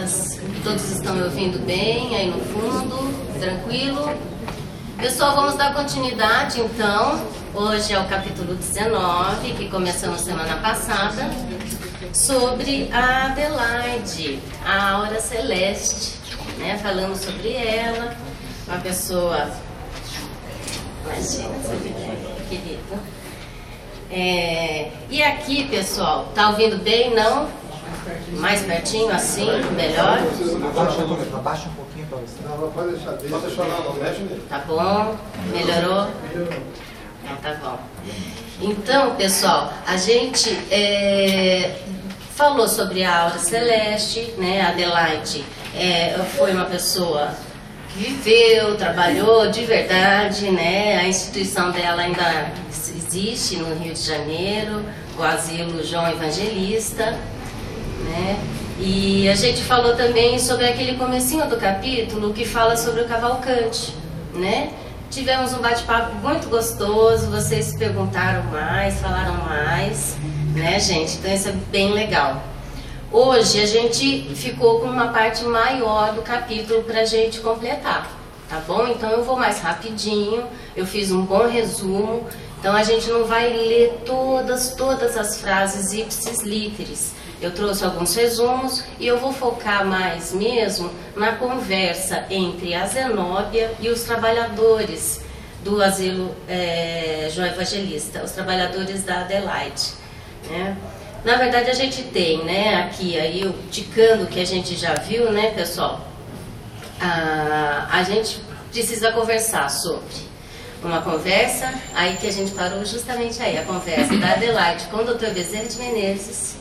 crianças, todos estão me ouvindo bem aí no fundo, tranquilo? Pessoal, vamos dar continuidade então. Hoje é o capítulo 19, que começamos semana passada, sobre a Adelaide, a aura celeste, né? Falamos sobre ela, uma pessoa, imagina, querido. E aqui, pessoal, tá ouvindo bem, não? Mais pertinho, assim, melhor? Abaixa um pouquinho para você. Não, pode deixar, deixa lá, não mexe nele. Tá bom? Melhorou? Então tá bom. Então, pessoal, a gente falou sobre a aura celeste, né? A Adelaide foi uma pessoa que viveu, trabalhou de verdade, né? A instituição dela ainda existe no Rio de Janeiro, o Asilo João Evangelista, né? E a gente falou também sobre aquele comecinho do capítulo que fala sobre o Cavalcante, né? Tivemos um bate-papo muito gostoso, vocês perguntaram mais, falaram mais, né, gente? Então isso é bem legal. Hoje a gente ficou com uma parte maior do capítulo para a gente completar, tá bom? Então eu vou mais rapidinho, eu fiz um bom resumo, então a gente não vai ler todas as frases ipsis literis. Eu trouxe alguns resumos e eu vou focar mais mesmo na conversa entre a Zenóbia e os trabalhadores do Asilo João Evangelista, os trabalhadores da Adelaide, né? Na verdade a gente tem, né, aqui aí o ticando que a gente já viu, né, pessoal? A gente precisa conversar sobre uma conversa, aí que a gente parou justamente aí, a conversa da Adelaide com o Dr. Bezerra de Menezes.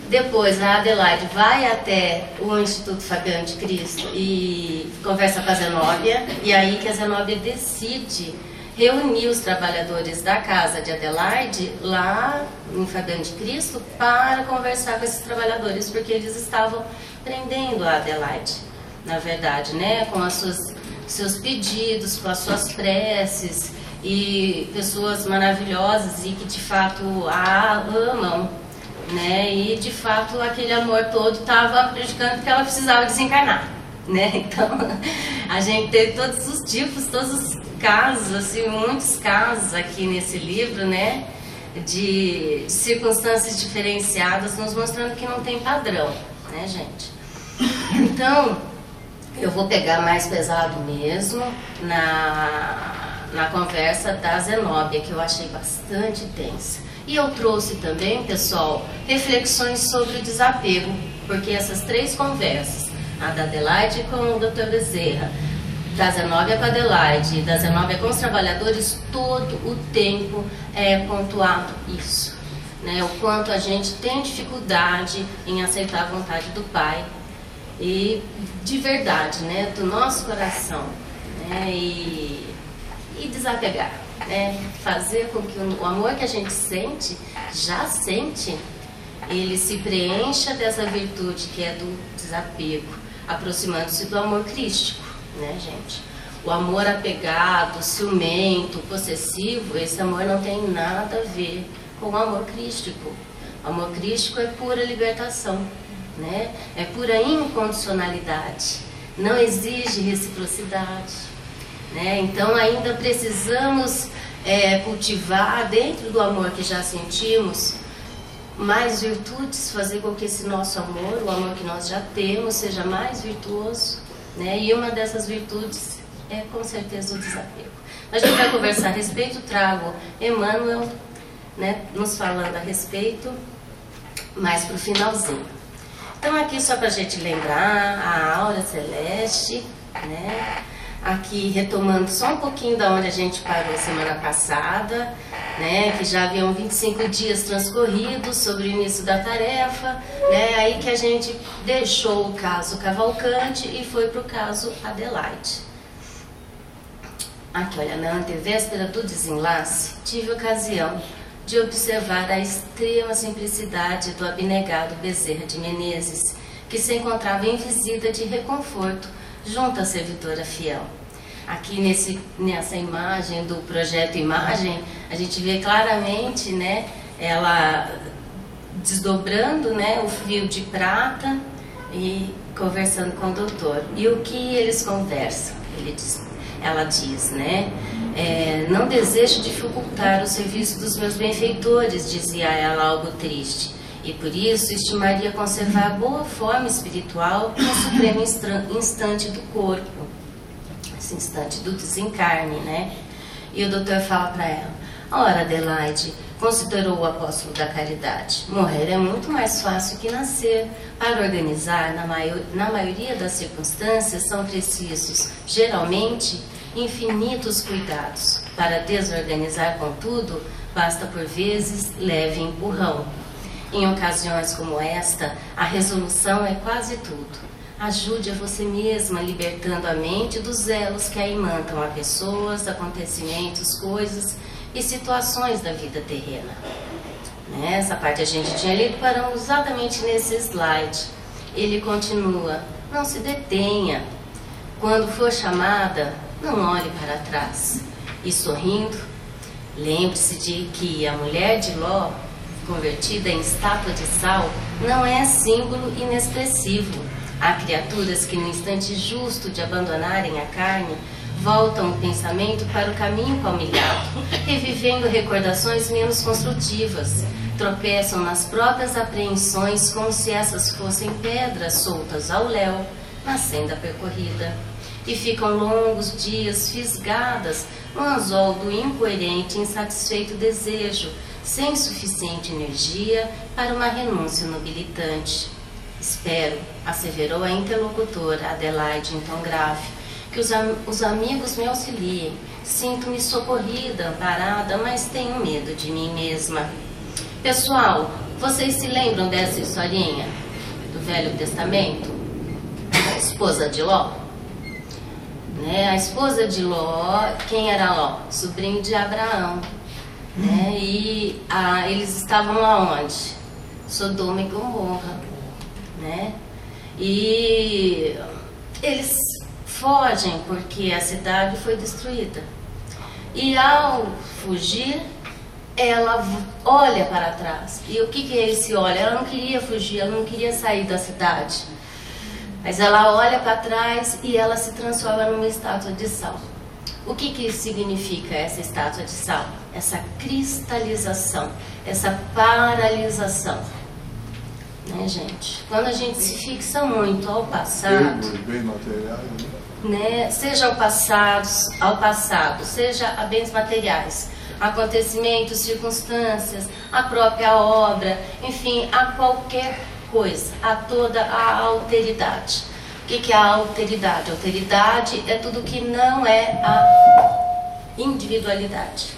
Depois a Adelaide vai até o Instituto Fabiano de Cristo e conversa com a Zenóbia, e aí que a Zenóbia decide reunir os trabalhadores da casa de Adelaide lá em Fabiano de Cristo para conversar com esses trabalhadores, porque eles estavam prendendo a Adelaide, na verdade, né, com seus pedidos, com as suas preces, e pessoas maravilhosas e que de fato a amam, né? E de fato aquele amor todo estava prejudicando porque ela precisava desencarnar, né? Então a gente teve todos os tipos, todos os casos, assim, muitos casos aqui nesse livro, né? De circunstâncias diferenciadas, nos mostrando que não tem padrão, né, gente? Então eu vou pegar mais pesado mesmo na conversa da Zenóbia, que eu achei bastante tensa. E eu trouxe também, pessoal, reflexões sobre o desapego, porque essas três conversas, a da Adelaide com o Dr. Bezerra, da Zenóbia com a Adelaide e da Zenóbia com os trabalhadores, todo o tempo é pontuado isso, né? O quanto a gente tem dificuldade em aceitar a vontade do Pai, e de verdade, né, do nosso coração, né, e desapegar, né, fazer com que o amor que a gente sente, já sente, ele se preencha dessa virtude que é do desapego, aproximando-se do amor crístico, né, gente? O amor apegado, ciumento, possessivo, esse amor não tem nada a ver com o amor crístico. O amor crístico é pura libertação, né? É pura incondicionalidade, não exige reciprocidade, né? Então ainda precisamos cultivar dentro do amor que já sentimos mais virtudes, fazer com que esse nosso amor, o amor que nós já temos, seja mais virtuoso, né? E uma dessas virtudes é com certeza o desapego. A gente vai conversar a respeito, trago Emmanuel, né, nos falando a respeito, mais para o finalzinho. Então aqui só para a gente lembrar a aura celeste, né? Aqui retomando só um pouquinho da onde a gente parou semana passada, né? Que já haviam 25 dias transcorridos sobre o início da tarefa, né? Aí que a gente deixou o caso Cavalcante e foi para o caso Adelaide. Aqui, olha, na antevéspera do desenlace, tive ocasião de observar a extrema simplicidade do abnegado Bezerra de Menezes, que se encontrava em visita de reconforto junto à servidora fiel. Aqui nessa imagem do projeto Imagem, a gente vê claramente, né, ela desdobrando, né, o fio de prata e conversando com o doutor. E o que eles conversam? Ela diz, né? Não desejo dificultar o serviço dos meus benfeitores, dizia ela, algo triste. E por isso estimaria conservar a boa forma espiritual no supremo instante do corpo, esse instante do desencarne, né? E o doutor fala para ela: ora, Adelaide, considerou o apóstolo da caridade, morrer é muito mais fácil que nascer. Para organizar, na maioria das circunstâncias, são precisos, geralmente, infinitos cuidados. Para desorganizar, contudo, basta por vezes leve empurrão. Em ocasiões como esta, a resolução é quase tudo. Ajude a você mesma, libertando a mente dos elos que a imantam a pessoas, acontecimentos, coisas e situações da vida terrena. Essa parte a gente tinha lido, paramos exatamente nesse slide. Ele continua: não se detenha. Quando for chamada, não olhe para trás. E sorrindo, lembre-se de que a mulher de Ló, convertida em estátua de sal, não é símbolo inexpressivo. Há criaturas que no instante justo de abandonarem a carne, voltam o pensamento para o caminho palmilhado, revivendo recordações menos construtivas. Tropeçam nas próprias apreensões como se essas fossem pedras soltas ao léu na senda percorrida. E ficam longos dias fisgadas no anzol do incoerente e insatisfeito desejo, sem suficiente energia para uma renúncia nobilitante. Espero, asseverou a interlocutora Adelaide, em tom grave, que os amigos me auxiliem. Sinto-me socorrida, amparada, mas tenho medo de mim mesma. Pessoal, vocês se lembram dessa historinha do Velho Testamento? A esposa de Ló? A esposa de Ló, quem era Ló? Sobrinho de Abraão. E eles estavam aonde? Sodoma e Gomorra. E eles fogem porque a cidade foi destruída. E ao fugir, ela olha para trás. E o que é esse olha? Ela não queria fugir, ela não queria sair da cidade. Mas ela olha para trás e ela se transforma numa estátua de sal. O que significa essa estátua de sal? Essa cristalização, essa paralisação. Gente? Quando a gente se fixa muito ao passado, bem materiais, seja ao passado, seja a bens materiais, acontecimentos, circunstâncias, a própria obra, enfim, a qualquer coisa, a toda a alteridade. O que é a alteridade? Alteridade é tudo que não é a individualidade,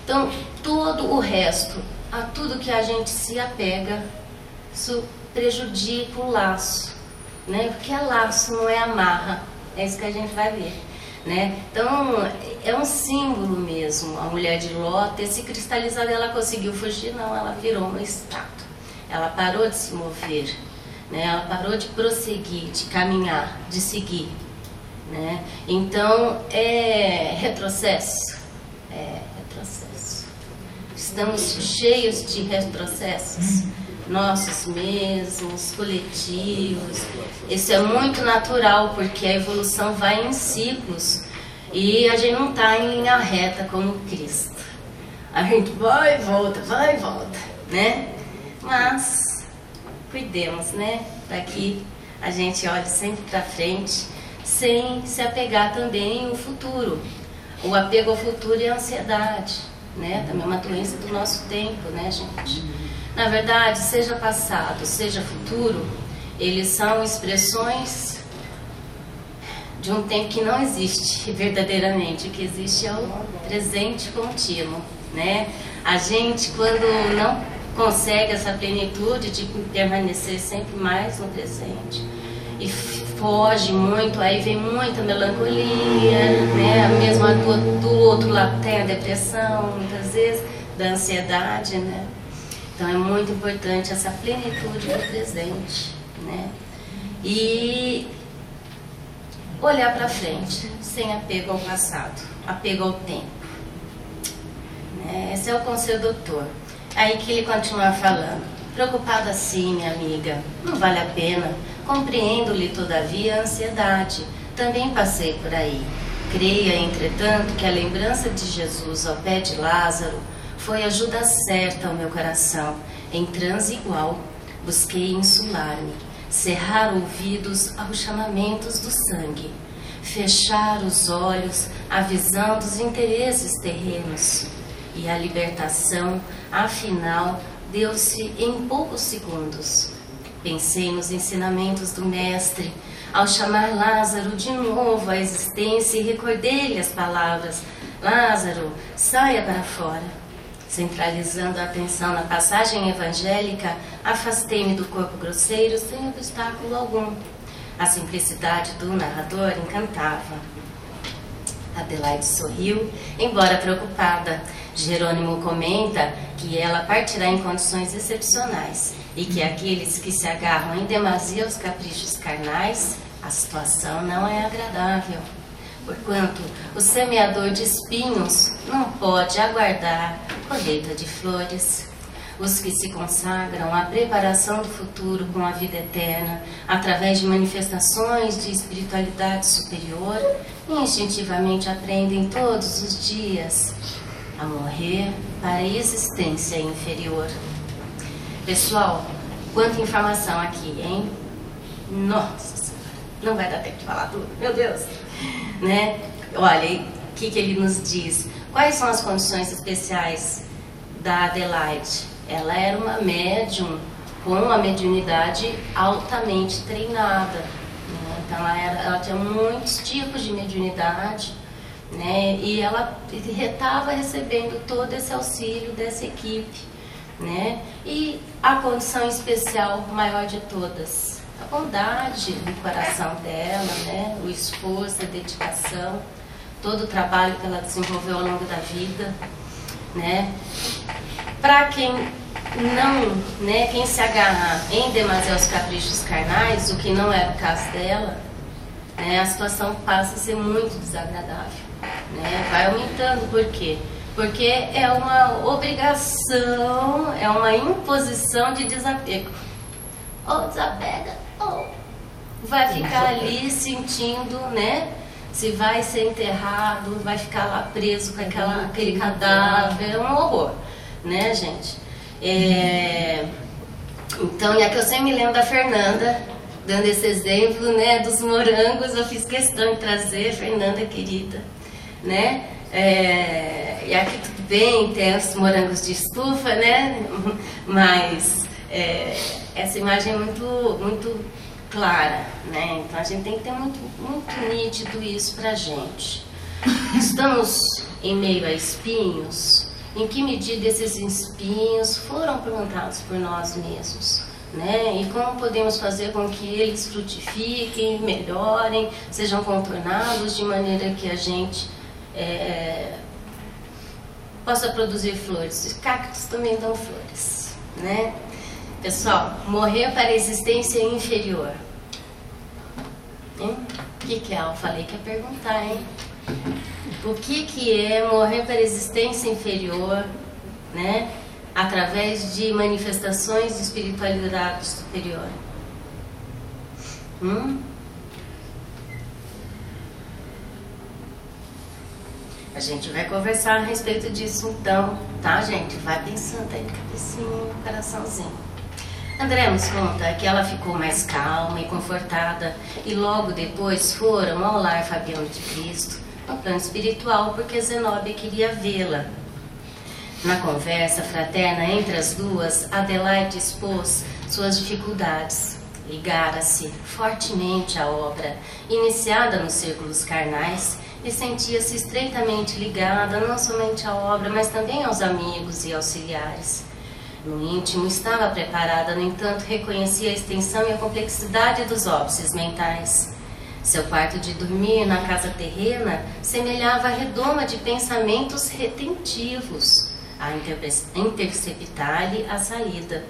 Então, todo o resto, a tudo que a gente se apega, isso prejudica o laço, Porque é laço, não é amarra, é isso que a gente vai ver, Então, é um símbolo mesmo, a mulher de Ló ter se cristalizado. Ela conseguiu fugir? Não, ela virou uma estátua. Ela parou de se mover, ela parou de prosseguir, de caminhar, de seguir, Então, é retrocesso. Estamos cheios de retrocessos, nossos mesmos, coletivos. Isso é muito natural, porque a evolução vai em ciclos e a gente não está em linha reta como Cristo. A gente vai e volta, Mas cuidemos, para que a gente olhe sempre para frente, sem se apegar também ao futuro. O apego ao futuro é a ansiedade, Também é uma doença do nosso tempo, gente? Na verdade, seja passado, seja futuro, eles são expressões de um tempo que não existe verdadeiramente. O que existe é o presente contínuo, A gente, quando não consegue essa plenitude de permanecer sempre mais no presente e foge muito, aí vem muita melancolia, Mesmo do outro lado tem a depressão, muitas vezes, da ansiedade, Então é muito importante essa plenitude do presente, E olhar para frente, sem apego ao passado, apego ao tempo. Esse é o conselho do doutor. Aí que ele continua falando: Preocupada sim, minha amiga. Não vale a pena. Compreendo-lhe, todavia, a ansiedade. Também passei por aí. Creia, entretanto, que a lembrança de Jesus ao pé de Lázaro foi ajuda certa ao meu coração. Em transe igual, busquei insular-me, cerrar ouvidos aos chamamentos do sangue, fechar os olhos à visão dos interesses terrenos. E a libertação, afinal, deu-se em poucos segundos. Pensei nos ensinamentos do Mestre, ao chamar Lázaro de novo à existência, e recordei-lhe as palavras: Lázaro, saia para fora. Centralizando a atenção na passagem evangélica, afastei-me do corpo grosseiro sem obstáculo algum. A simplicidade do narrador encantava. Adelaide sorriu, embora preocupada. Jerônimo comenta que ela partirá em condições excepcionais e que aqueles que se agarram em demasia aos caprichos carnais, a situação não é agradável. Porquanto o semeador de espinhos não pode aguardar colheita de flores. Os que se consagram à preparação do futuro com a vida eterna, através de manifestações de espiritualidade superior, instintivamente aprendem todos os dias a morrer para a existência inferior. Pessoal, quanta informação aqui, hein? Nossa Senhora, não vai dar tempo de falar tudo, meu Deus! Né? Olha, o que ele nos diz? Quais são as condições especiais da Adelaide? Ela era uma médium com uma mediunidade altamente treinada, né? Então ela tinha muitos tipos de mediunidade, né? E ela estava recebendo todo esse auxílio dessa equipe, né? E a condição especial maior de todas, a bondade do coração dela, né? O esforço, a dedicação, todo o trabalho que ela desenvolveu ao longo da vida, né? Para quem não, né, quem se agarra em demasia aos caprichos carnais, o que não é o caso dela, né, a situação passa a ser muito desagradável, né? Vai aumentando. Por quê? Porque é uma obrigação, é uma imposição de desapego. Ou desapega, ou vai ficar ali sentindo, né? Se vai ser enterrado, vai ficar lá preso com aquele cadáver, é um horror, né, gente? Então, e aqui eu sempre me lembro da Fernanda, dando esse exemplo, né, dos morangos. Eu fiz questão de trazer, Fernanda querida, né? E aqui tudo bem, tem os morangos de estufa, né? Mas essa imagem é muito clara, né? Então a gente tem que ter muito nítido isso pra gente. Estamos em meio a espinhos. Em que medida esses espinhos foram plantados por nós mesmos, né? E como podemos fazer com que eles frutifiquem, melhorem, sejam contornados de maneira que a gente possa produzir flores. Os cactos também dão flores, né? Pessoal, morrer para a existência inferior. O que é? Eu falei que ia perguntar, hein? O que é morrer para a existência inferior, né? Através de manifestações de espiritualidade superior. A gente vai conversar a respeito disso então, tá, gente? Vai pensando aí, cabecinho, coraçãozinho. André nos conta que ela ficou mais calma e confortada e logo depois foram ao lar Fabiano de Cristo, no plano espiritual, porque Zenobia queria vê-la. Na conversa fraterna entre as duas, Adelaide expôs suas dificuldades. Ligara-se fortemente à obra, iniciada nos círculos carnais, e sentia-se estreitamente ligada não somente à obra, mas também aos amigos e auxiliares. No íntimo estava preparada, no entanto, reconhecia a extensão e a complexidade dos óbices mentais. Seu quarto de dormir na casa terrena semelhava a redoma de pensamentos retentivos, a interceptar-lhe a saída.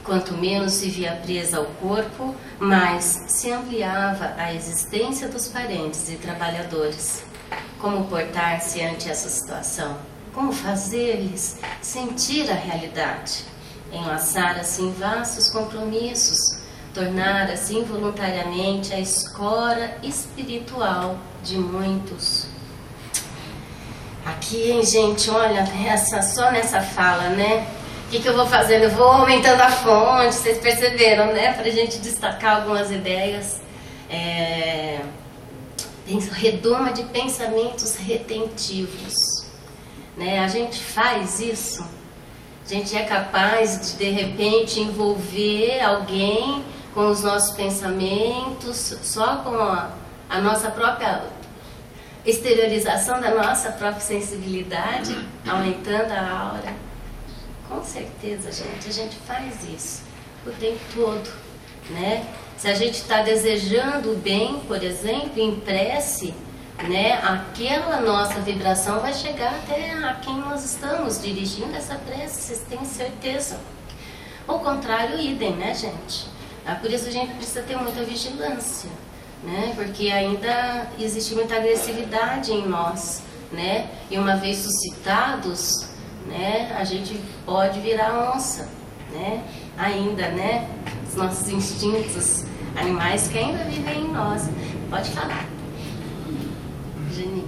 Quanto menos se via presa ao corpo, mais se ampliava a existência dos parentes e trabalhadores. Como portar-se ante essa situação? Como fazer-lhes sentir a realidade? enlaçar assim vastos compromissos, tornar assim voluntariamente a escola espiritual de muitos. Aqui, hein, gente, olha, só nessa fala, né? O que eu vou fazendo? Eu vou aumentando a fonte, vocês perceberam, né? Para a gente destacar algumas ideias. Redoma de pensamentos retentivos, né? A gente faz isso, a gente é capaz de repente envolver alguém com os nossos pensamentos, só com a nossa própria exteriorização da nossa própria sensibilidade, aumentando a aura. Com certeza, gente, a gente faz isso o tempo todo, né? Se a gente está desejando o bem, por exemplo, em prece, né, aquela nossa vibração vai chegar até a quem nós estamos dirigindo essa prece, vocês têm certeza. O contrário, idem, né, gente? Por isso a gente precisa ter muita vigilância, né? Porque ainda existe muita agressividade em nós, né? E uma vez suscitados, né, a gente pode virar onça, né? Ainda, né? Os nossos instintos animais que ainda vivem em nós. Pode falar, Geni.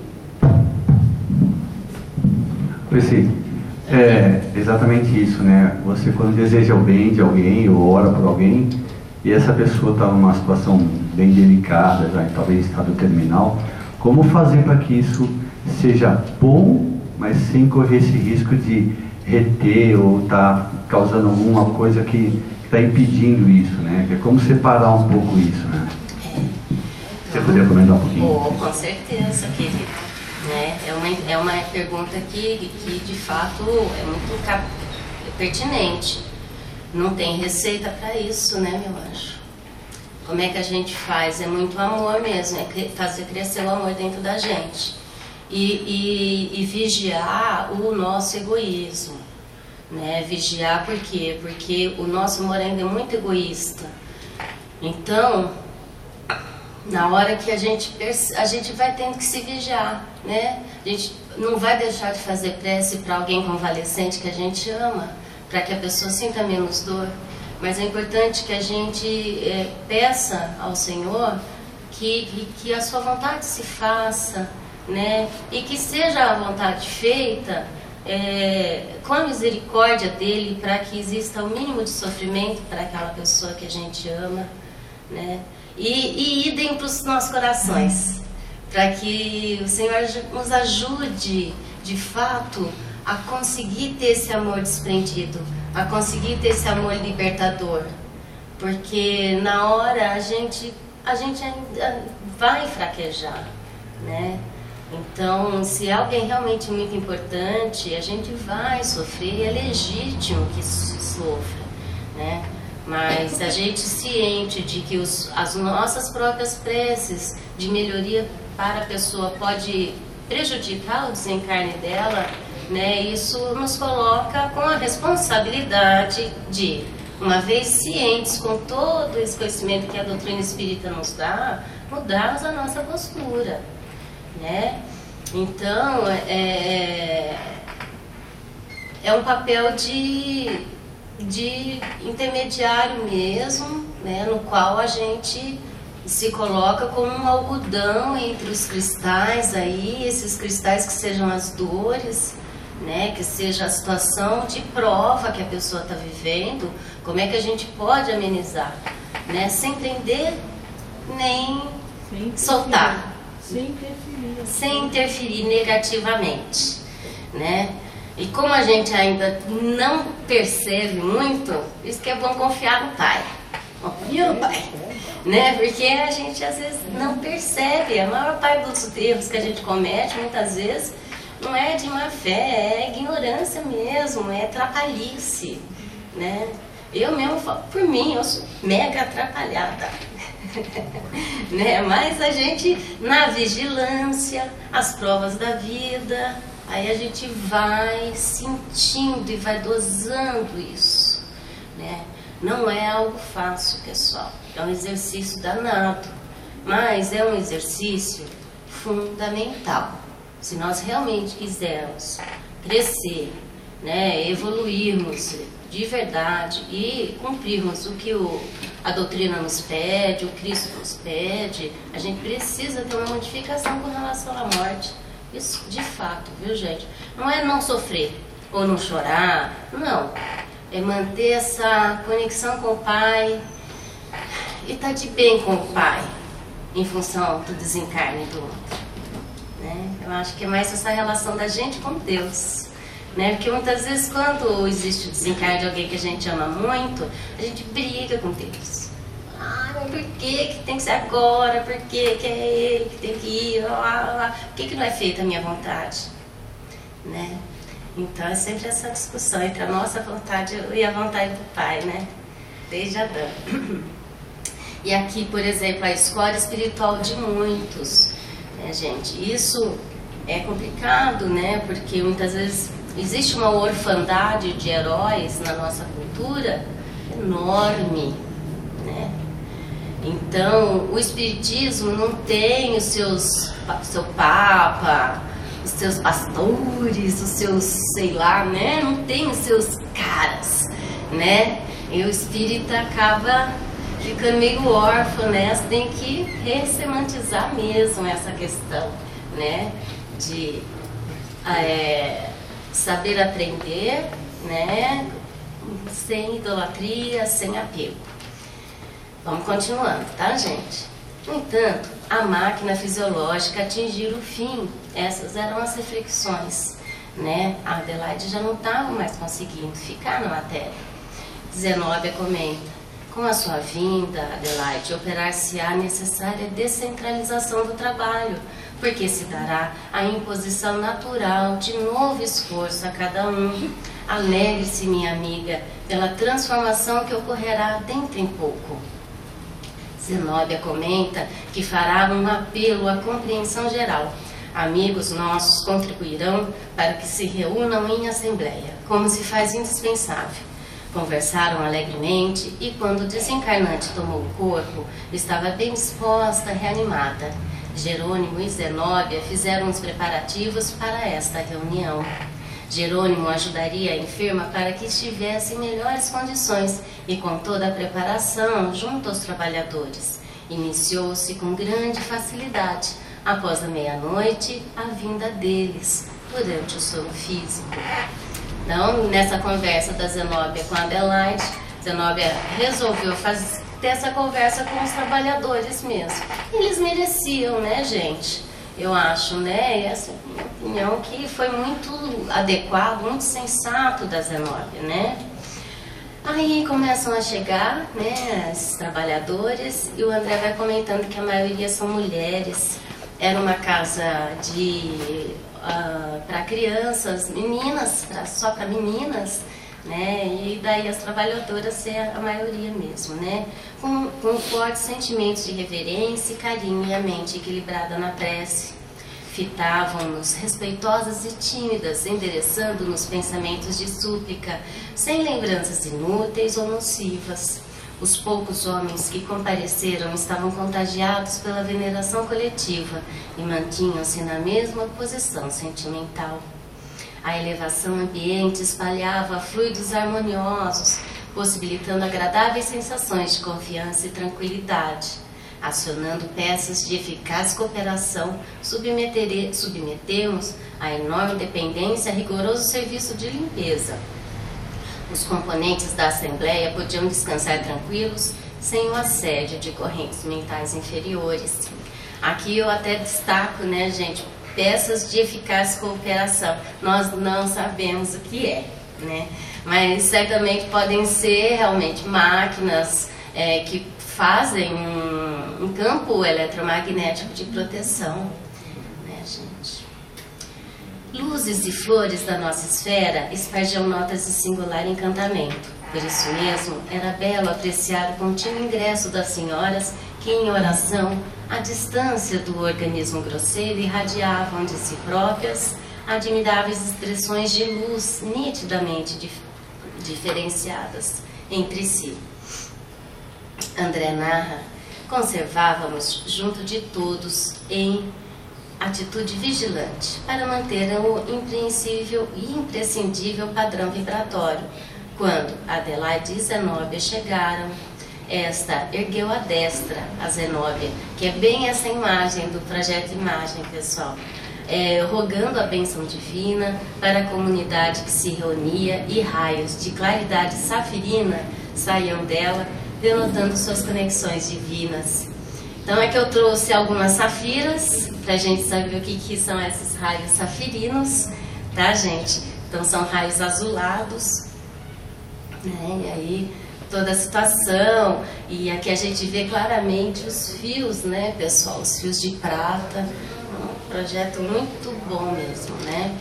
Sim, é exatamente isso, né? Você quando deseja o bem de alguém ou ora por alguém e essa pessoa está numa situação bem delicada, já talvez estado terminal, como fazer para que isso seja bom, mas sem correr esse risco de reter ou estar causando alguma coisa que está impedindo isso, né? Que é como separar um pouco isso, né? Você poderia comentar um pouquinho? Com certeza, querido. Né? É uma pergunta que de fato é muito pertinente. Não tem receita para isso, né, meu anjo? Como é que a gente faz? É muito amor mesmo, é fazer crescer o amor dentro da gente. E vigiar o nosso egoísmo. Né? Vigiar por quê? Porque o nosso amor ainda é muito egoísta. Então, na hora que a gente vai tendo que se vigiar, né? A gente não vai deixar de fazer prece para alguém convalescente que a gente ama, para que a pessoa sinta menos dor. Mas é importante que a gente peça ao Senhor que a sua vontade se faça, né? E que seja a vontade feita com a misericórdia dele, para que exista o mínimo de sofrimento para aquela pessoa que a gente ama, né? E idem para os nossos corações, para que o Senhor nos ajude de fato a conseguir ter esse amor desprendido, a conseguir ter esse amor libertador, porque na hora a gente ainda vai fraquejar, né? Então, se é alguém realmente muito importante, a gente vai sofrer, é legítimo que sofra, né? Mas a gente ciente de que as nossas próprias preces de melhoria para a pessoa pode prejudicar o desencarne dela, né? Isso nos coloca com a responsabilidade de, uma vez cientes com todo esse conhecimento que a doutrina espírita nos dá, mudarmos a nossa postura, né? Então, é um papel de intermediário mesmo, né? No qual a gente se coloca como um algodão entre os cristais aí, esses cristais que sejam as dores, né? Que seja a situação de prova que a pessoa está vivendo, como é que a gente pode amenizar, né? Sem prender nem soltar. Sem interferir negativamente, né? E como a gente ainda não percebe muito, isso que é bom confiar no Pai. Confia no Pai, né? Porque a gente às vezes não percebe. A maior parte dos erros que a gente comete, muitas vezes, não é de má fé, é ignorância mesmo, é atrapalhice, né? Eu mesmo falo por mim, eu sou mega atrapalhada. Né? Mas a gente, na vigilância, as provas da vida, aí a gente vai sentindo e vai dosando isso, né? Não é algo fácil, pessoal, é um exercício danado, mas é um exercício fundamental. Se nós realmente quisermos crescer, né, evoluirmos, de verdade e cumprirmos o que a doutrina nos pede, o Cristo nos pede, a gente precisa ter uma modificação com relação à morte. Isso de fato, viu, gente? Não é não sofrer ou não chorar, não. É manter essa conexão com o Pai e estar de bem com o Pai em função do desencarne do outro, né? Eu acho que é mais essa relação da gente com Deus, né? Porque muitas vezes quando existe o desencarne de alguém que a gente ama muito, a gente briga com Deus. Ah, mas por que tem que ser agora? Por que é ele que tem que ir? Por que não é feita a minha vontade? Né? Então é sempre essa discussão entre a nossa vontade e a vontade do Pai, né? Desde Adão. E aqui, por exemplo, a escola espiritual de muitos, né, gente? Isso é complicado, né? Porque muitas vezes existe uma orfandade de heróis na nossa cultura enorme, né? Então, o espiritismo não tem seu papa, os seus pastores, os seus, sei lá, né? Não tem os seus caras, né? E o espírita acaba ficando meio órfão, né? Você tem que ressemantizar mesmo essa questão, né? De saber aprender, né? Sem idolatria, sem apego. Vamos continuando, tá, gente? No entanto, a máquina fisiológica atingiu o fim. Essas eram as reflexões, né? A Adelaide já não estava mais conseguindo ficar na matéria. Zenóbia comenta: com a sua vinda, Adelaide, operar-se-á a necessária descentralização do trabalho, porque se dará a imposição natural de novo esforço a cada um. Alegre-se, minha amiga, pela transformação que ocorrerá dentro em pouco. Zenóbia comenta que fará um apelo à compreensão geral. Amigos nossos contribuirão para que se reúnam em assembleia, como se faz indispensável. Conversaram alegremente e, quando o desencarnante tomou o corpo, estava bem disposta, reanimada. Jerônimo e Zenóbia fizeram os preparativos para esta reunião. Jerônimo ajudaria a enferma para que estivesse em melhores condições e, com toda a preparação, junto aos trabalhadores. Iniciou-se com grande facilidade, após a meia-noite, a vinda deles, durante o sono físico. Então, nessa conversa da Zenóbia com a Adelaide, Zenóbia resolveu ter essa conversa com os trabalhadores mesmo. Eles mereciam, né, gente? Eu acho, né? E essa opinião que foi muito adequado, muito sensato da Zenóbia, né? Aí começam a chegar, né, esses trabalhadores, e o André vai comentando que a maioria são mulheres. Era uma casa para crianças, meninas, só para meninas, né? E daí as trabalhadoras ser a maioria mesmo, né? Com fortes sentimentos de reverência e carinho e a mente equilibrada na prece. Fitavam-nos respeitosas e tímidas, endereçando-nos pensamentos de súplica, sem lembranças inúteis ou nocivas. Os poucos homens que compareceram estavam contagiados pela veneração coletiva e mantinham-se na mesma posição sentimental. A elevação ambiente espalhava fluidos harmoniosos, possibilitando agradáveis sensações de confiança e tranquilidade. Acionando peças de eficaz cooperação, submetemos a enorme dependência a rigoroso serviço de limpeza. Os componentes da Assembleia podiam descansar tranquilos, sem o assédio de correntes mentais inferiores. Aqui eu até destaco, né, gente, peças de eficaz cooperação. Nós não sabemos o que é, né? Mas certamente podem ser realmente máquinas que fazem um campo eletromagnético de proteção, né, gente? Luzes e flores da nossa esfera espargiam notas de singular encantamento. Por isso mesmo, era belo apreciar o contínuo ingresso das senhoras que, em oração, à distância do organismo grosseiro, irradiavam de si próprias admiráveis expressões de luz nitidamente diferenciadas entre si. André narra: conservávamos junto de todos em atitude vigilante para manter o imprescindível padrão vibratório, Quando Adelaide e Zenóbia chegaram, esta ergueu a destra a Zenóbia, que é bem essa imagem do projeto Imagem, pessoal, rogando a bênção divina para a comunidade que se reunia, e raios de claridade safirina saíam dela, denotando suas conexões divinas. Então é que eu trouxe algumas safiras, para a gente saber o que são esses raios safirinos, tá, gente? Então são raios azulados, né? E aí toda a situação, e aqui a gente vê claramente os fios, né, pessoal? Os fios de prata, um projeto muito bom mesmo, né?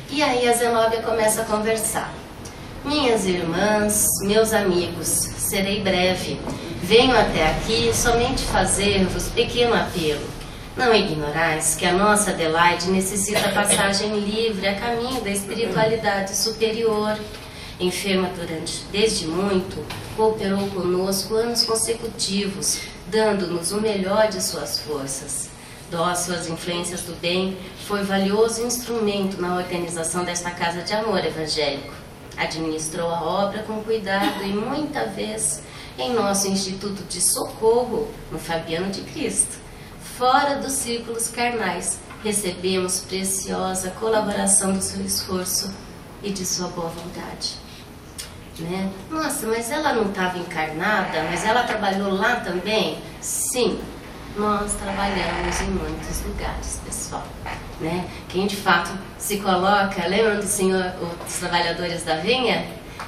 E aí a Zenóbia começa a conversar. Minhas irmãs, meus amigos, serei breve. Venho até aqui somente fazer-vos pequeno apelo. Não ignorais que a nossa Adelaide necessita passagem livre a caminho da espiritualidade superior. Enferma desde muito, cooperou conosco anos consecutivos, dando-nos o melhor de suas forças. Dócil às influências do bem, foi valioso instrumento na organização desta casa de amor evangélico. Administrou a obra com cuidado e muita vez em nosso Instituto de Socorro, no Fabiano de Cristo. Fora dos círculos carnais, recebemos preciosa colaboração do seu esforço e de sua boa vontade. Né? Nossa, mas ela não estava encarnada, mas ela trabalhou lá também? Sim, nós trabalhamos em muitos lugares, pessoal. Né? Quem de fato se coloca, lembra do Senhor, os trabalhadores da vinha?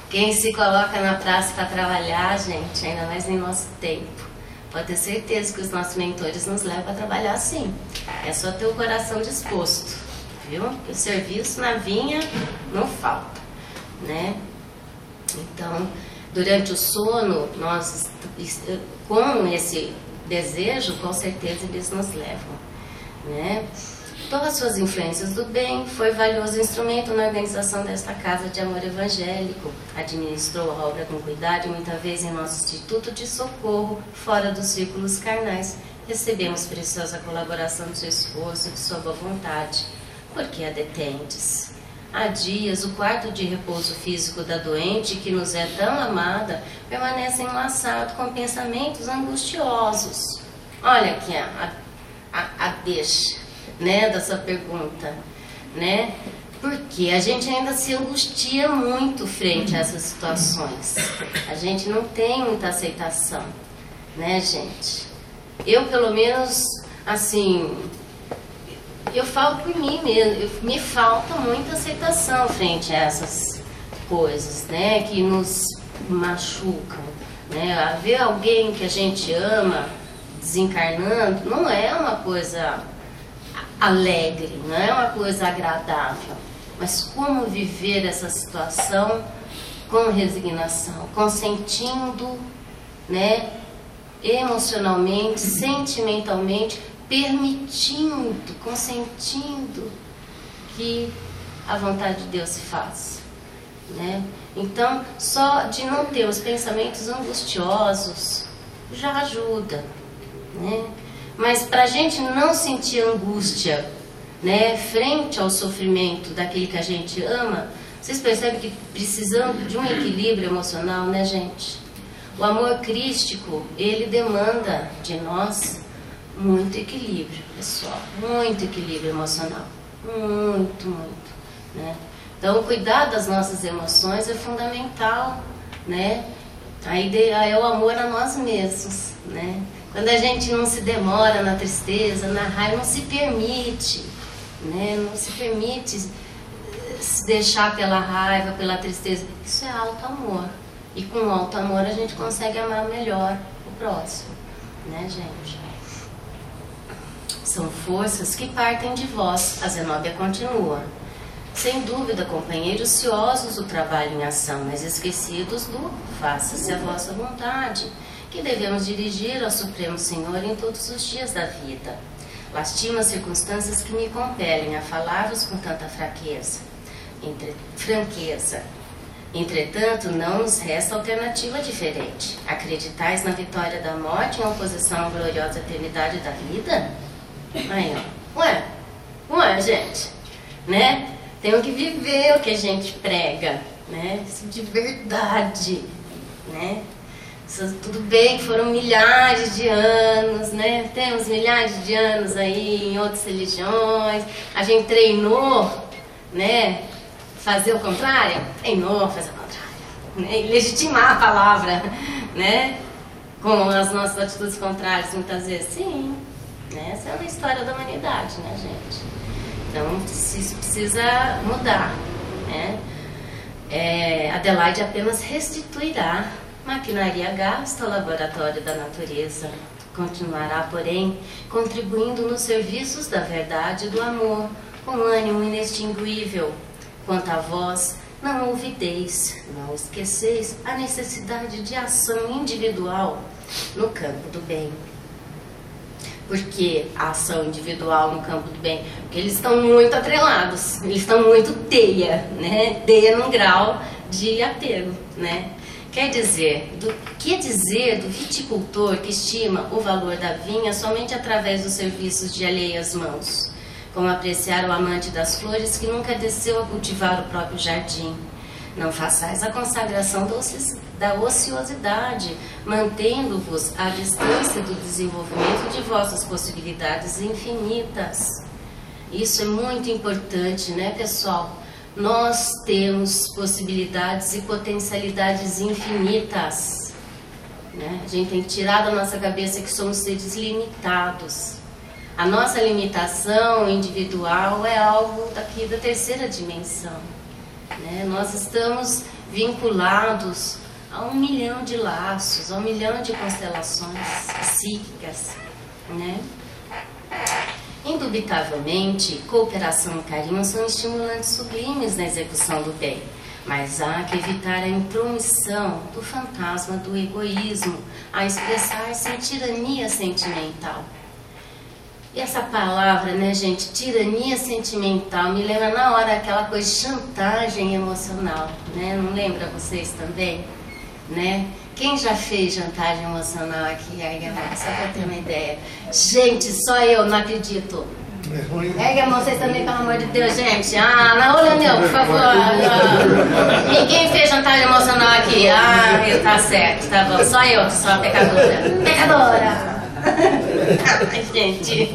Quem se coloca na praça para trabalhar, gente, ainda mais em nosso tempo, pode ter certeza que os nossos mentores nos levam a trabalhar assim. É só ter o coração disposto, viu? Que o serviço na vinha não falta, né? Então, durante o sono, nós, com esse desejo, com certeza eles nos levam, né? Todas as suas influências do bem, foi valioso instrumento na organização desta casa de amor evangélico. Administrou a obra com cuidado e muitas vezes em nosso Instituto de Socorro, fora dos círculos carnais, recebemos preciosa colaboração do seu esforço e de sua boa vontade. Por que a detendes? Há dias, o quarto de repouso físico da doente, que nos é tão amada, permanece enlaçado com pensamentos angustiosos. Olha aqui a deixa, né, da sua pergunta, né? Porque a gente ainda se angustia muito frente a essas situações. A gente não tem muita aceitação, né, gente? Eu, pelo menos, assim, eu falo por mim mesmo, me falta muita aceitação frente a essas coisas, né, que nos machucam, né? A ver alguém que a gente ama desencarnando não é uma coisa alegre, não é uma coisa agradável, mas como viver essa situação com resignação, consentindo, né, emocionalmente, sentimentalmente, permitindo, consentindo que a vontade de Deus se faça, né? Então, só de não ter os pensamentos angustiosos já ajuda, né? Mas para a gente não sentir angústia, né, frente ao sofrimento daquele que a gente ama, vocês percebem que precisamos de um equilíbrio emocional, né, gente? O amor crístico, ele demanda de nós muito equilíbrio, pessoal, muito equilíbrio emocional, muito, né? Então, cuidar das nossas emoções é fundamental, né? A ideia é o amor a nós mesmos, né? Quando a gente não se demora na tristeza, na raiva, não se permite, né? Não se permite se deixar pela raiva, pela tristeza. Isso é alto amor. E com alto amor a gente consegue amar melhor o próximo, né, gente? São forças que partem de vós. A Zenóbia continua. Sem dúvida, companheiros ciosos do trabalho em ação, mas esquecidos do faça-se a vossa vontade, que devemos dirigir ao Supremo Senhor em todos os dias da vida. Lastimo as circunstâncias que me compelem a falar-vos com tanta franqueza. Entretanto, não nos resta alternativa diferente. Acreditais na vitória da morte em oposição à gloriosa eternidade da vida? Aí, ó. Ué, gente, né? Temos que viver o que a gente prega, né? De verdade, né? Tudo bem que foram milhares de anos, né? Temos milhares de anos aí em outras religiões. A gente treinou, né? Fazer o contrário? Treinou fazer o contrário, né? E legitimar a palavra, né? Com as nossas atitudes contrárias, muitas vezes. Sim, né? Essa é uma história da humanidade, né, gente? Então, isso precisa mudar, né? Adelaide apenas restituirá maquinaria gasta ao laboratório da natureza. Continuará, porém, contribuindo nos serviços da verdade e do amor, com ânimo inextinguível. Quanto a vós, não olvideis, não esqueceis a necessidade de ação individual no campo do bem. Por que a ação individual no campo do bem? Porque eles estão muito atrelados, eles estão muito teia, né? Teia num grau de apego, né? Quer dizer, que dizer do viticultor que estima o valor da vinha somente através dos serviços de alheias mãos? Como apreciar o amante das flores que nunca desceu a cultivar o próprio jardim? Não façais a consagração da ociosidade, mantendo-vos à distância do desenvolvimento de vossas possibilidades infinitas. Isso é muito importante, né, pessoal? Nós temos possibilidades e potencialidades infinitas, né? A gente tem que tirar da nossa cabeça que somos seres limitados. A nossa limitação individual é algo daqui da terceira dimensão, né? Nós estamos vinculados a 1 milhão de laços, a 1 milhão de constelações psíquicas, né? Indubitavelmente, cooperação e carinho são estimulantes sublimes na execução do bem, mas há que evitar a intromissão do fantasma do egoísmo, a expressar-se em tirania sentimental. E essa palavra, né, gente, tirania sentimental, me lembra na hora aquela coisa de chantagem emocional, né? Não lembra vocês também? Né? Quem já fez chantagem emocional aqui? Só para ter uma ideia. Gente, só eu, não acredito. Ergue a mão, vocês também, pelo amor de Deus, gente. Não, Leonel, por favor. Ninguém fez chantagem emocional aqui. Tá certo, tá bom. Só eu, que sou a pecadora. Pecadora! Ai, gente.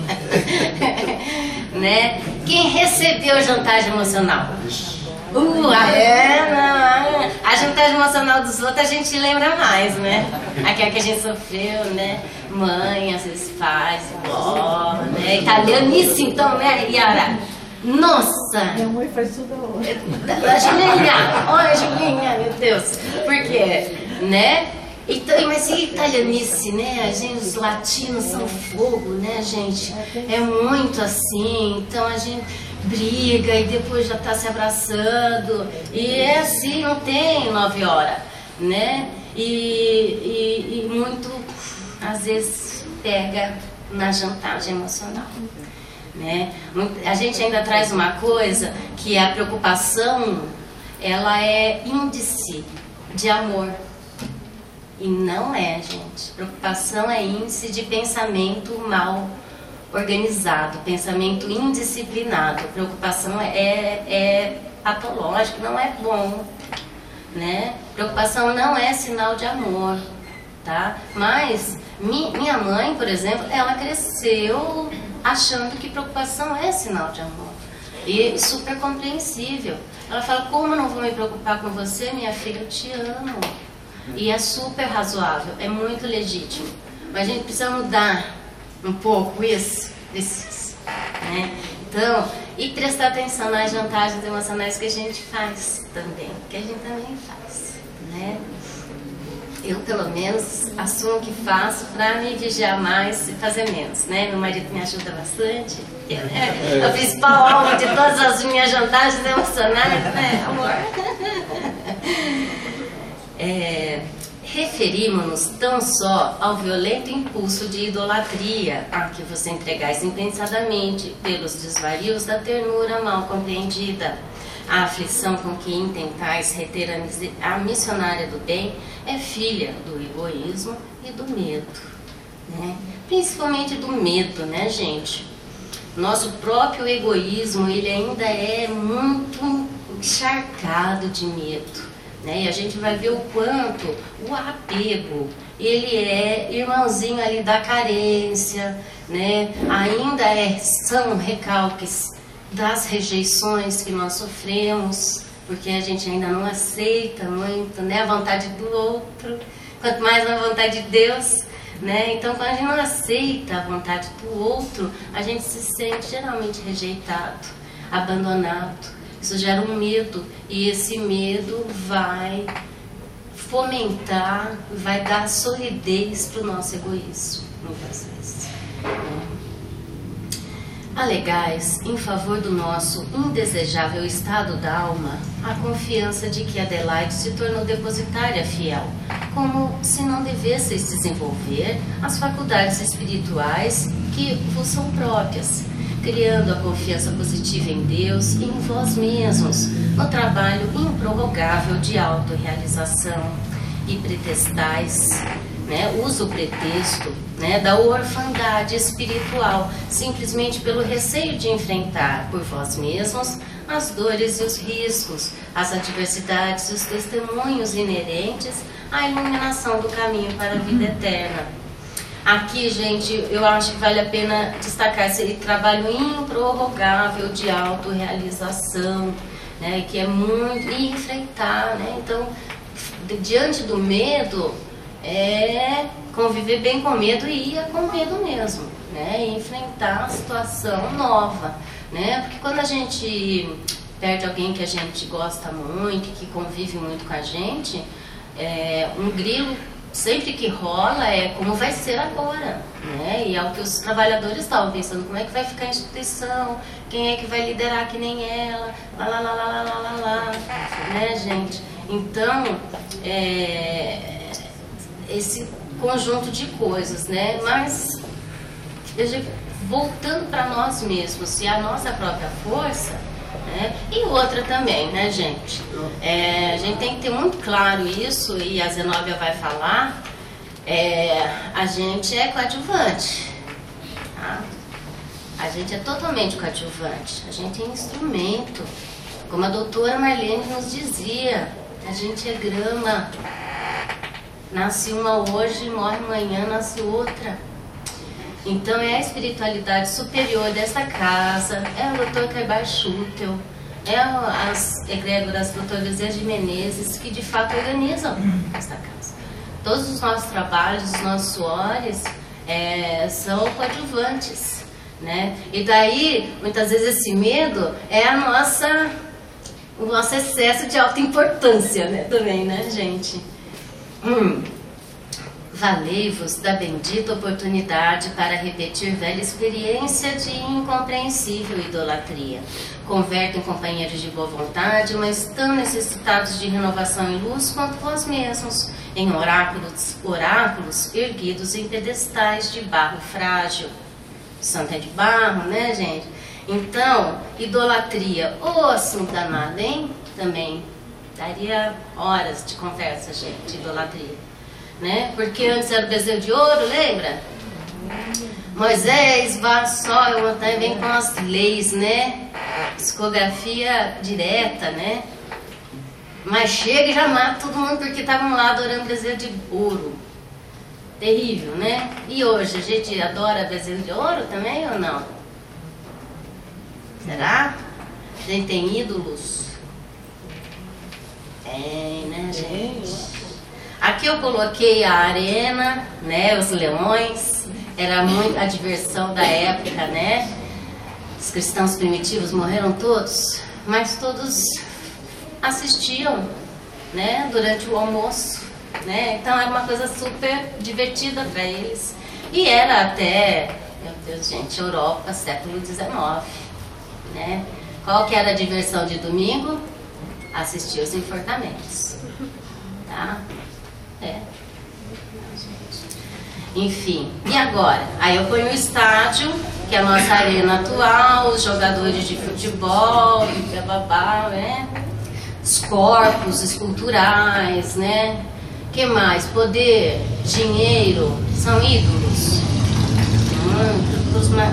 Né? Quem recebeu chantagem emocional? A chantagem emocional dos outros a gente lembra mais, né? Aquela que a gente sofreu, né? Mãe, às vezes faz, vó, né? Italianice, então, né, Yara? Nossa! Minha mãe faz tudo hoje. A Julinha! Olha, Julinha, meu Deus! Por quê? Né? Então, mas e italianice, né? A gente, os latinos são fogo, né, gente? É muito assim, então a gente briga e depois já tá se abraçando. E é assim, não tem 9 horas, né? E muito, às vezes, pega na chantagem emocional, né? A gente ainda traz uma coisa, que a preocupação, ela é índice de amor. E não é, gente. Preocupação é índice de pensamento mal organizado, pensamento indisciplinado. Preocupação é patológico, não é bom, né? Preocupação não é sinal de amor, tá? Mas minha mãe, por exemplo, ela cresceu achando que preocupação é sinal de amor. E super compreensível. Ela fala, como eu não vou me preocupar com você, minha filha, eu te amo. E é super razoável, é muito legítimo. Mas a gente precisa mudar um pouco isso, né? Então, e prestar atenção nas chantagens emocionais que a gente faz também, que a gente também faz, né? Eu, pelo menos, assumo que faço para me vigiar mais e fazer menos, né? Meu marido me ajuda bastante. A principal alvo de todas as minhas chantagens emocionais, né, amor? Referimos-nos tão só ao violento impulso de idolatria a que vos entregais impensadamente pelos desvarios da ternura mal compreendida. A aflição com que intentais reter a missionária do bem é filha do egoísmo e do medo, né? Principalmente do medo, né, gente? Nosso próprio egoísmo, ele ainda é muito encharcado de medo, né? E a gente vai ver o quanto o apego, ele é irmãozinho ali da carência, né? Ainda são recalques das rejeições que nós sofremos, porque a gente ainda não aceita muito, né, a vontade do outro, quanto mais a vontade de Deus, né? Então, quando a gente não aceita a vontade do outro, a gente se sente geralmente rejeitado, abandonado. Isso gera um medo, e esse medo vai fomentar, vai dar solidez para o nosso egoísmo, muitas vezes. Alegais em favor do nosso indesejável estado da alma a confiança de que Adelaide se tornou depositária fiel, como se não devesseis desenvolver as faculdades espirituais que vos são próprias, criando a confiança positiva em Deus e em vós mesmos, no trabalho improrrogável de autorrealização, e pretestais, né, usa o pretexto, né, da orfandade espiritual, simplesmente pelo receio de enfrentar por vós mesmos as dores e os riscos, as adversidades e os testemunhos inerentes à iluminação do caminho para a vida eterna. Aqui, gente, eu acho que vale a pena destacar esse trabalho improrrogável de autorrealização, né, que é muito, e enfrentar, né? Então, diante do medo, conviver bem com medo e ir com medo mesmo, né? E enfrentar a situação nova, né? Porque quando a gente perde alguém que a gente gosta muito, que convive muito com a gente, um grilo sempre que rola como vai ser agora, né? E é o que os trabalhadores estavam pensando, como é que vai ficar a instituição, quem é que vai liderar que nem ela, lá, né, gente? Então, esse conjunto de coisas, né? Mas, voltando para nós mesmos e a nossa própria força, né? E outra também, né, gente? A gente tem que ter muito claro isso, e a Zenóbia vai falar, a gente é coadjuvante, tá? A gente é totalmente coadjuvante, a gente é instrumento, como a doutora Marlene nos dizia, a gente é grama, nasce uma hoje, morre amanhã, nasce outra. Então é a espiritualidade superior dessa casa, é o Dr. Caibar Schutel, as egrégoras do Dr. Bezerra de Menezes, que de fato organizam esta casa. Todos os nossos trabalhos, os nossos suores são coadjuvantes, né? E daí, muitas vezes esse medo é o nosso excesso de alta importância, né? Também, né, gente? Valei-vos da bendita oportunidade para repetir velha experiência de incompreensível idolatria. Convertem companheiros de boa vontade, mas tão necessitados de renovação e luz quanto vós mesmos, em oráculos erguidos em pedestais de barro frágil. Santo é de barro, né, gente? Então, idolatria, assunto danado, hein? Também daria horas de conversa, gente, idolatria. Né? Porque antes era o bezerro de ouro, lembra? Moisés vai só, eu também com as leis, né? Psicografia direta, né? Mas chega e já mata todo mundo porque estavam lá adorando bezerro de ouro. Terrível, né? E hoje a gente adora bezerro de ouro também ou não? Será? A gente tem ídolos? Né, gente? Aqui eu coloquei a arena, né, os leões, era muito a diversão da época, né? Os cristãos primitivos morreram todos, mas todos assistiam, né, durante o almoço, né? Então era uma coisa super divertida para eles. E era até, meu Deus, gente, Europa, século XIX, né? Qual que era a diversão de domingo? Assistir os enforcamentos, tá? Enfim, e agora? Aí eu ponho o estádio, que é a nossa arena atual, os jogadores de futebol, bababá, né? Os corpos esculturais, né? Que mais? Poder, dinheiro, são ídolos.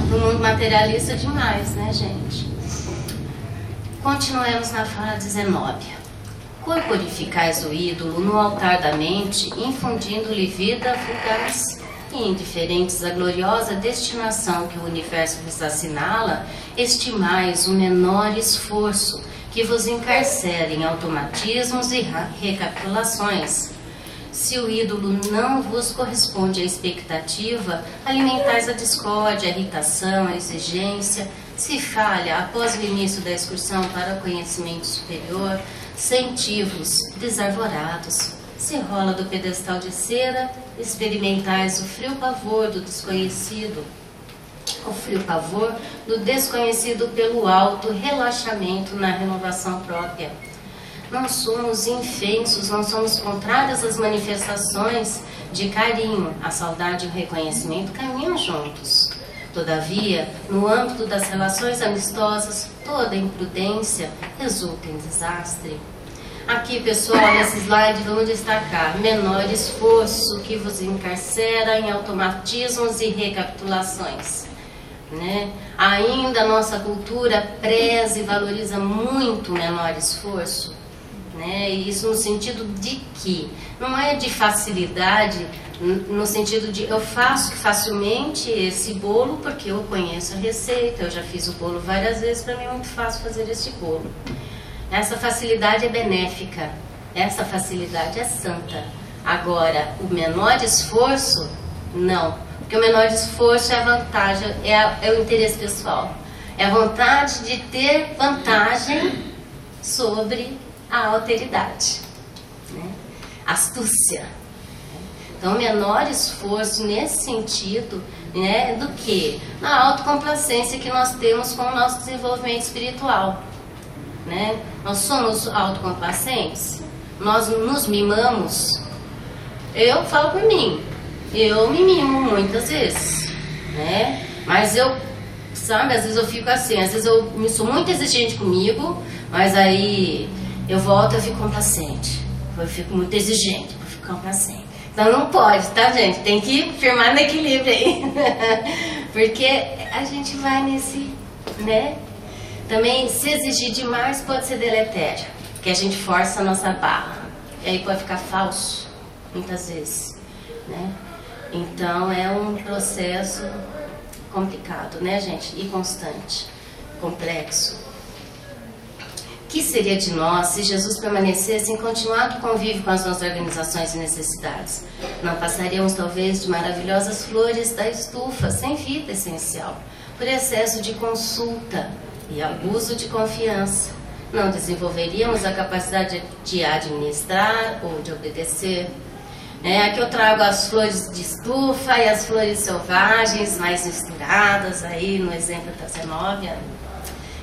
Pro mundo materialista demais, né, gente? Continuemos na fala 19. Corporificais o ídolo no altar da mente, infundindo-lhe vida fugaz. E indiferentes à gloriosa destinação que o universo vos assinala, estimais o menor esforço que vos encarcere em automatismos e recapitulações. Se o ídolo não vos corresponde à expectativa, alimentais a discórdia, a irritação, a exigência. Se falha após o início da excursão para o conhecimento superior, senti-vos desarvorados. Se rola do pedestal de cera, experimentais o frio pavor do desconhecido. O frio pavor do desconhecido pelo alto relaxamento na renovação própria. Não somos infensos, não somos contrários às manifestações de carinho. A saudade e o reconhecimento caminham juntos. Todavia, no âmbito das relações amistosas, toda imprudência resulta em desastre. Aqui, pessoal, nesse slide vamos destacar menor esforço que vos encarcera em automatismos e recapitulações. Né? Ainda a nossa cultura preza e valoriza muito o menor esforço. Né? E isso no sentido de que não é de facilidade, no sentido de eu faço facilmente esse bolo porque eu conheço a receita, eu já fiz o bolo várias vezes, para mim é muito fácil fazer esse bolo. Essa facilidade é benéfica, essa facilidade é santa. Agora, o menor esforço, não. Porque o menor esforço é a vantagem, é o interesse pessoal. É a vontade de ter vantagem sobre a alteridade. Né? Astúcia. Então, o menor esforço nesse sentido, né, do que na autocomplacência que nós temos com o nosso desenvolvimento espiritual. Né? Nós somos autocomplacentes, nós nos mimamos. Eu falo por mim, eu me mimo muitas vezes, né? Mas eu, sabe, às vezes eu fico assim, às vezes eu sou muito exigente comigo, mas aí eu volto e eu fico complacente. Eu fico muito exigente, eu fico complacente. Então não pode, tá, gente? Tem que firmar no equilíbrio aí. Porque a gente vai nesse, né? Também, se exigir demais, pode ser deletério, porque a gente força a nossa barra. E aí pode ficar falso, muitas vezes. Né? Então, é um processo complicado, né, gente? E constante, complexo. O que seria de nós se Jesus permanecesse em continuado convívio com as nossas organizações e necessidades? Não passaríamos, talvez, de maravilhosas flores da estufa, sem vida essencial, por excesso de consulta e abuso de confiança. Não desenvolveríamos a capacidade de administrar ou de obedecer. Aqui eu trago as flores de estufa e as flores selvagens mais misturadas, aí no exemplo da Zenóbia.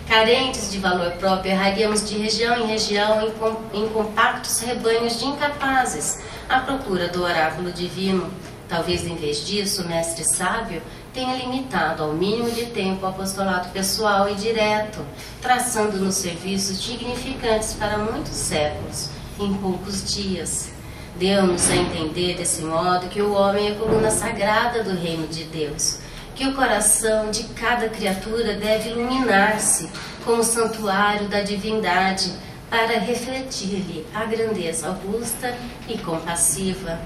Carentes de valor próprio, erraríamos de região em região em compactos rebanhos de incapazes, à procura do oráculo divino. Talvez, em vez disso, o mestre sábio tenha limitado ao mínimo de tempo o apostolado pessoal e direto, traçando-nos serviços dignificantes para muitos séculos, em poucos dias. Deu-nos a entender, desse modo, que o homem é a coluna sagrada do reino de Deus, que o coração de cada criatura deve iluminar-se como santuário da divindade para refletir-lhe a grandeza augusta e compassiva.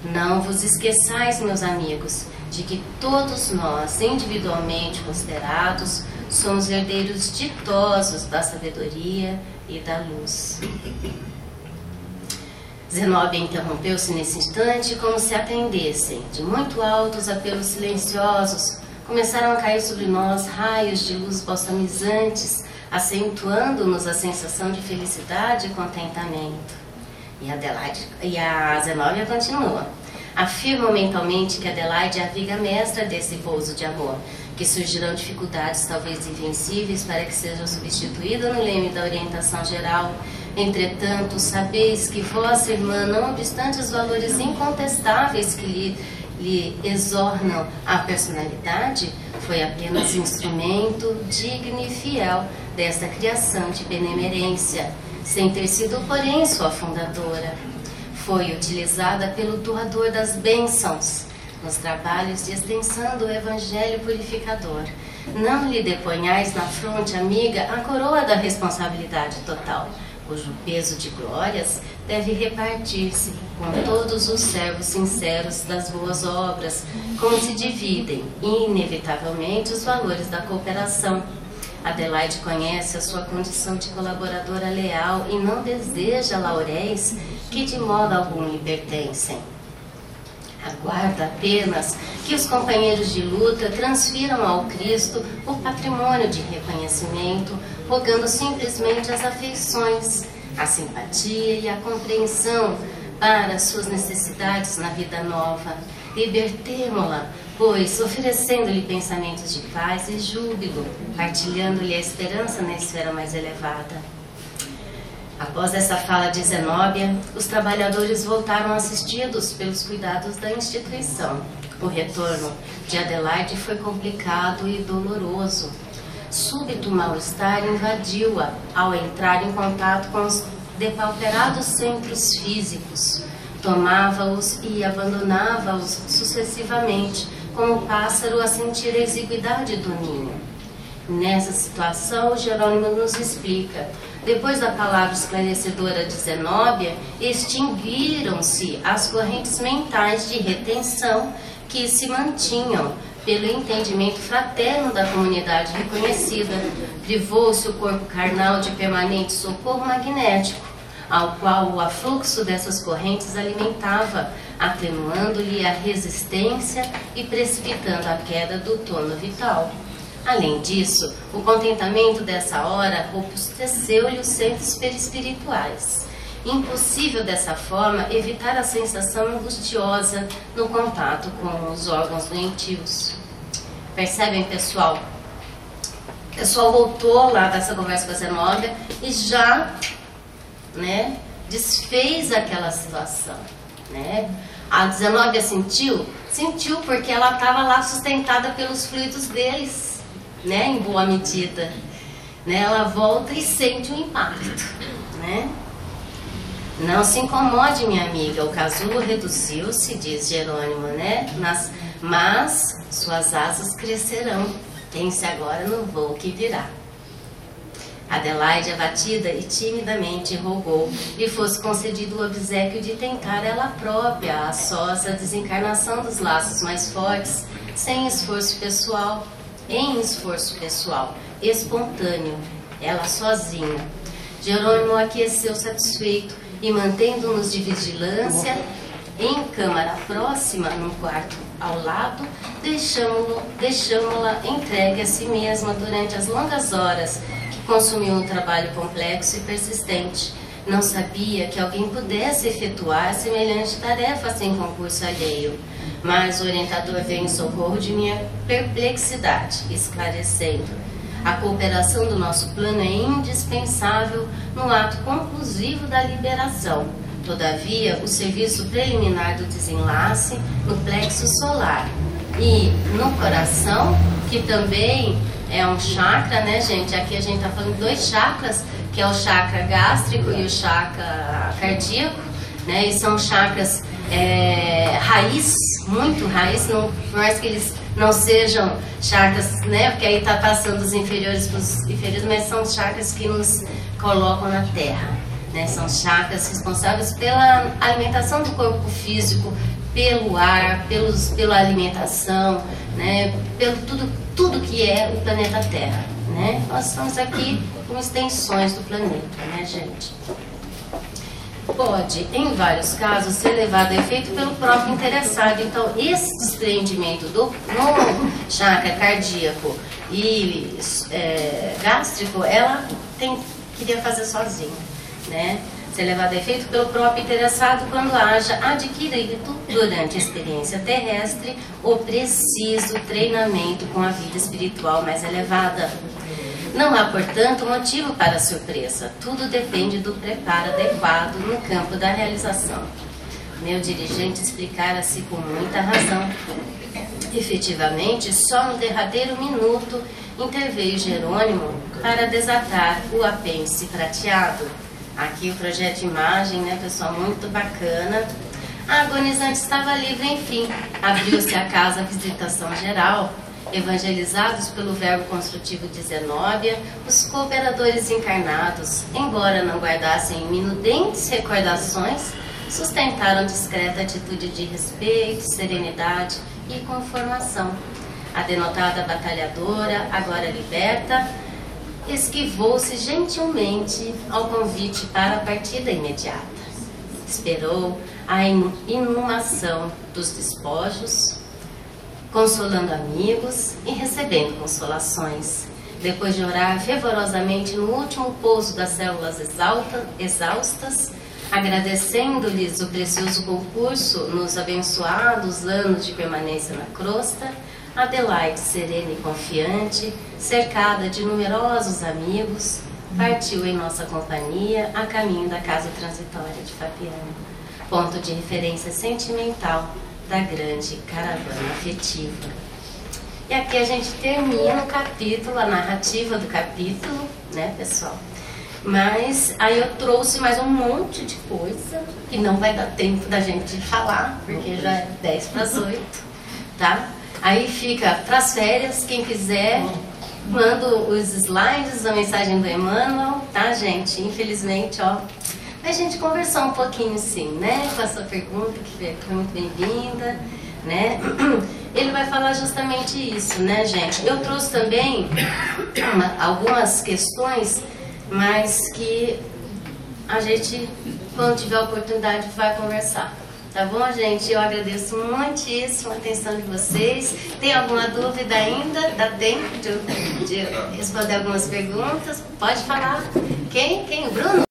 Não vos esqueçais, meus amigos, de que todos nós, individualmente considerados, somos herdeiros ditosos da sabedoria e da luz. Zenóbia interrompeu-se nesse instante, como se atendessem. De muito altos apelos silenciosos, começaram a cair sobre nós raios de luz balsamizantes, acentuando-nos a sensação de felicidade e contentamento. E a Zenóbia continua. Afirmo mentalmente que Adelaide é a viga mestra desse pouso de amor, que surgirão dificuldades talvez invencíveis para que seja substituída no leme da orientação geral. Entretanto, sabeis que vossa irmã, não obstante os valores incontestáveis que lhe exornam a personalidade, foi apenas instrumento digno e fiel desta criação de benemerência, sem ter sido, porém, sua fundadora. Foi utilizada pelo doador das bênçãos nos trabalhos de extensão do Evangelho purificador, Não lhe deponhais na fronte, amiga, a coroa da responsabilidade total, cujo peso de glórias deve repartir-se com todos os servos sinceros das boas obras, como se dividem, inevitavelmente, os valores da cooperação. Adelaide conhece a sua condição de colaboradora leal e não deseja lauréis que de modo algum lhe pertencem. Aguarda apenas que os companheiros de luta transfiram ao Cristo o patrimônio de reconhecimento, rogando simplesmente as afeições, a simpatia e a compreensão para suas necessidades na vida nova. Libertemo-la, pois, oferecendo-lhe pensamentos de paz e júbilo, partilhando-lhe a esperança na esfera mais elevada. Após essa fala de Zenóbia, os trabalhadores voltaram assistidos pelos cuidados da instituição. O retorno de Adelaide foi complicado e doloroso. Súbito mal-estar invadiu-a ao entrar em contato com os depauperados centros físicos. Tomava-os e abandonava-os sucessivamente, como o pássaro a sentir a exiguidade do ninho. Nessa situação, Jerônimo nos explica: depois da palavra esclarecedora de Zenóbia, extinguiram-se as correntes mentais de retenção que se mantinham pelo entendimento fraterno da comunidade reconhecida. Privou-se o corpo carnal de permanente socorro magnético, ao qual o afluxo dessas correntes alimentava, atenuando-lhe a resistência e precipitando a queda do tono vital. Além disso, o contentamento dessa hora robusteceu-lhe os centros perispirituais. Impossível dessa forma evitar a sensação angustiosa no contato com os órgãos doentios. Percebem, pessoal? O pessoal voltou lá dessa conversa com a Zenóbia e já, desfez aquela situação, A Zenóbia sentiu porque ela estava lá sustentada pelos fluidos deles, em boa medida, Ela volta e sente o impacto, Não se incomode, minha amiga, o casulo reduziu-se, diz Jerônimo, mas suas asas crescerão. Pense agora no voo que virá. Adelaide, abatida e timidamente, rogou lhe fosse concedido o obséquio de tentar ela própria a sós a desencarnação dos laços mais fortes, sem esforço pessoal, espontâneo, ela sozinha. Jerônimo aqueceu satisfeito e, mantendo-nos de vigilância, em câmara próxima, num quarto ao lado, deixamo-la entregue a si mesma durante as longas horas que consumiu um trabalho complexo e persistente. Não sabia que alguém pudesse efetuar semelhante tarefa sem concurso alheio. Mas o orientador veio em socorro de minha perplexidade, esclarecendo: a cooperação do nosso plano é indispensável no ato conclusivo da liberação. Todavia, o serviço preliminar do desenlace no plexo solar e no coração, que também é um chakra, gente? Aqui a gente está falando de 2 chakras, que é o chakra gástrico e o chakra cardíaco, E são chakras raiz, muito raiz, por mais que eles não sejam chakras, porque aí está passando dos inferiores para os inferiores, mas são chakras que nos colocam na Terra, São chakras responsáveis pela alimentação do corpo físico, pelo ar, pela alimentação, pelo tudo que é o planeta Terra, Nós estamos aqui como extensões do planeta, gente? Pode, em vários casos, ser levado a efeito pelo próprio interessado. Então, esse desprendimento no chakra cardíaco e gástrico, ela queria fazer sozinha, Ser levado a efeito pelo próprio interessado quando haja adquirido, durante a experiência terrestre, o preciso treinamento com a vida espiritual mais elevada. Não há, portanto, motivo para surpresa. Tudo depende do preparo adequado no campo da realização. Meu dirigente explicara-se com muita razão. Efetivamente, só no derradeiro minuto interveio Jerônimo para desatar o apêndice prateado. Aqui o projeto de imagem, pessoal, muito bacana. A agonizante estava livre, enfim. Abriu-se a casa à visitação geral evangelizados pelo verbo construtivo de Zenóbia, os cooperadores encarnados, embora não guardassem minudentes recordações, sustentaram discreta atitude de respeito, serenidade e conformação. A denotada batalhadora, agora liberta, esquivou-se gentilmente ao convite para a partida imediata. Esperou a inumação dos despojos, consolando amigos e recebendo consolações. Depois de orar fervorosamente no último pouso das células exaustas, agradecendo-lhes o precioso concurso nos abençoados anos de permanência na crosta, Adelaide, serena e confiante, cercada de numerosos amigos, partiu em nossa companhia a caminho da casa transitória de Fabiano, ponto de referência sentimental da grande caravana afetiva. E aqui a gente termina o capítulo, a narrativa do capítulo, né, pessoal? Mas aí eu trouxe mais um monte de coisa que não vai dar tempo da gente falar, porque já é 10 para as 8, tá? Aí fica para as férias, quem quiser, mando os slides, a mensagem do Emmanuel, tá, gente? Infelizmente, ó, a gente conversou um pouquinho sim, né, com a sua pergunta, que foi muito bem-vinda, né? Ele vai falar justamente isso, né, gente? Eu trouxe também algumas questões, mas que a gente, quando tiver a oportunidade, vai conversar. Tá bom, gente? Eu agradeço muitíssimo a atenção de vocês. Tem alguma dúvida ainda? Dá tempo de responder algumas perguntas? Pode falar. Quem? O Bruno?